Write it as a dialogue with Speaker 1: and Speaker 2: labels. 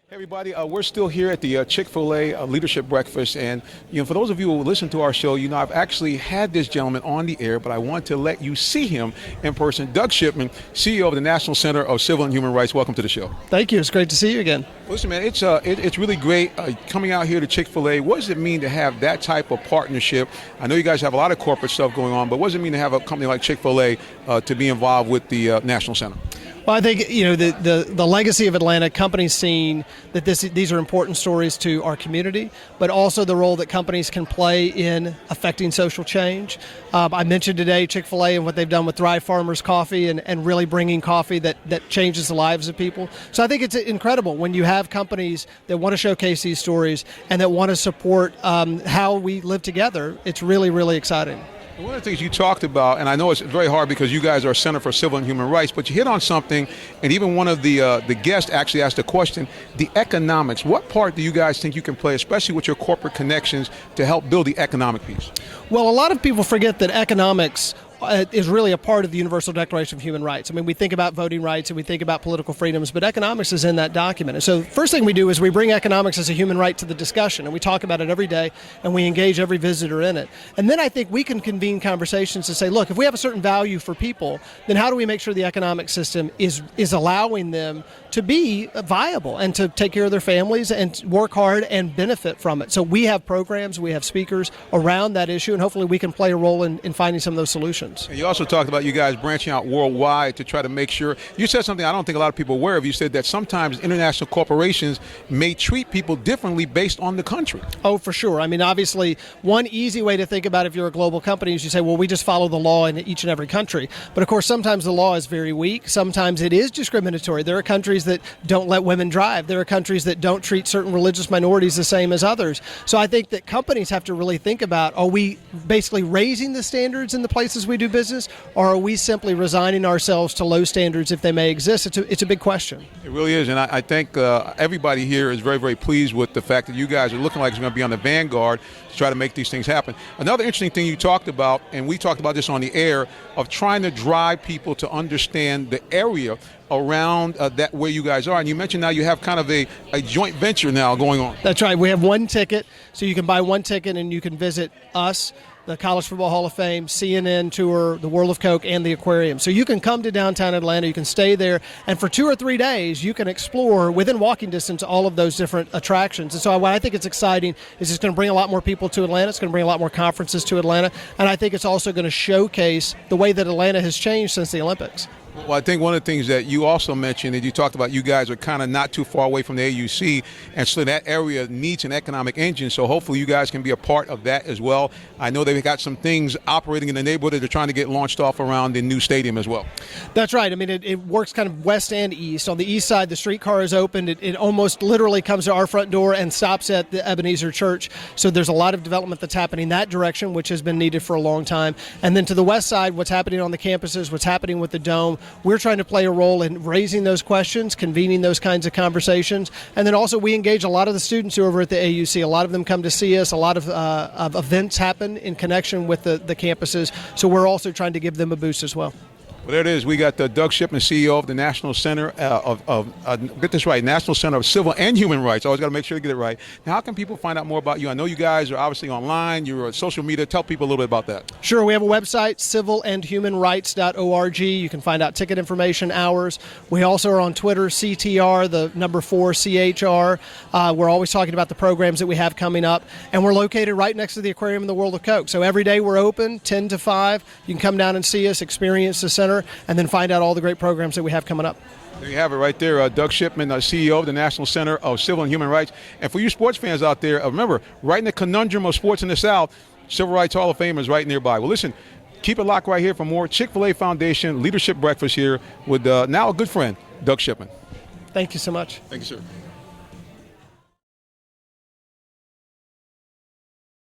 Speaker 1: Hey everybody, we're still here at the Chick-Fil-A Leadership Breakfast, and for those of you who listen to our show, I've actually had this gentleman on the air, but I want to let you see him in person. Doug Shipman, CEO of the National Center of Civil and Human Rights. Welcome to the show.
Speaker 2: Thank you. It's great to see you again.
Speaker 1: Listen, man, it's really great coming out here to Chick-fil-A. What does it mean to have that type of partnership? I know you guys have a lot of corporate stuff going on, but what does it mean to have a company like Chick-fil-A to be involved with the National Center?
Speaker 2: Well, I think the legacy of Atlanta, companies seeing that these are important stories to our community, but also the role that companies can play in affecting social change. I mentioned today Chick-fil-A and what they've done with Thrive Farmers Coffee and really bringing coffee that changes the lives of people. So I think it's incredible when you have companies that want to showcase these stories and that want to support how we live together. It's really, really exciting.
Speaker 1: One of the things you talked about, and I know it's very hard because you guys are Center for Civil and Human Rights, but you hit on something, and even one of the guests actually asked a question, the economics. What part do you guys think you can play, especially with your corporate connections, to help build the economic piece?
Speaker 2: Well, a lot of people forget that economics is really a part of the Universal Declaration of Human Rights. I mean, we think about voting rights and we think about political freedoms, but economics is in that document. And so first thing we do is we bring economics as a human right to the discussion, and we talk about it every day, and we engage every visitor in it. And then I think we can convene conversations to say, look, if we have a certain value for people, then how do we make sure the economic system is allowing them to be viable and to take care of their families and work hard and benefit from it? So we have programs, we have speakers around that issue, and hopefully we can play a role in finding some of those solutions.
Speaker 1: And you also talked about you guys branching out worldwide to try to make sure. You said something I don't think a lot of people are aware of. You said that sometimes international corporations may treat people differently based on the country.
Speaker 2: Oh, for sure. I mean, obviously, one easy way to think about it if you're a global company is you say, well, we just follow the law in each and every country. But of course, sometimes the law is very weak. Sometimes it is discriminatory. There are countries that don't let women drive. There are countries that don't treat certain religious minorities the same as others. So I think that companies have to really think about, are we basically raising the standards in the places we do business, or are we simply resigning ourselves to low standards if they may exist? It's a big question.
Speaker 1: It really is, and I think everybody here is very, very pleased with the fact that you guys are looking like it's going to be on the vanguard to try to make these things happen. Another interesting thing you talked about, and we talked about this on the air, of trying to drive people to understand the area around that where you guys are. And you mentioned now you have kind of a joint venture now going on.
Speaker 2: That's right. We have one ticket, so you can buy one ticket and you can visit us, the College Football Hall of Fame, CNN tour, the World of Coke, and the aquarium. So you can come to downtown Atlanta, you can stay there, and for 2 or 3 days you can explore within walking distance all of those different attractions. And so what I think it's exciting is it's going to bring a lot more people to Atlanta, it's going to bring a lot more conferences to Atlanta, and I think it's also going to showcase the way that Atlanta has changed since the Olympics.
Speaker 1: Well, I think one of the things that you also mentioned, and you talked about, you guys are kind of not too far away from the AUC, and so that area needs an economic engine, so hopefully you guys can be a part of that as well. I know they've got some things operating in the neighborhood that they're trying to get launched off around the new stadium as well.
Speaker 2: That's right. I mean, it works kind of west and east. On the east side, the streetcar is open. It almost literally comes to our front door and stops at the Ebenezer Church. So there's a lot of development that's happening that direction, which has been needed for a long time. And then to the west side, what's happening on the campuses, what's happening with the Dome, we're trying to play a role in raising those questions, convening those kinds of conversations, and then also we engage a lot of the students who are over at the AUC. A lot of them come to see us. A lot of events happen in connection with the campuses, so we're also trying to give them a boost as well.
Speaker 1: Well, there it is. We got Doug Shipman, CEO of the National Center get this right, National Center of Civil and Human Rights. I always got to make sure to get it right. Now, how can people find out more about you? I know you guys are obviously online. You're on social media. Tell people a little bit about that.
Speaker 2: Sure. We have a website, civilandhumanrights.org. You can find out ticket information, hours. We also are on Twitter, CTR, the number 4, CHR. We're always talking about the programs that we have coming up. And we're located right next to the aquarium in the World of Coke. So every day we're open, 10 to 5. You can come down and see us, experience the center, and then find out all the great programs that we have coming up.
Speaker 1: There you have it right there. Doug Shipman, CEO of the National Center of Civil and Human Rights. And for you sports fans out there, remember, right in the conundrum of sports in the South, Civil Rights Hall of Fame is right nearby. Well, listen, keep it locked right here for more Chick-fil-A Foundation Leadership Breakfast here with now a good friend, Doug Shipman.
Speaker 2: Thank you so much.
Speaker 1: Thank you, sir.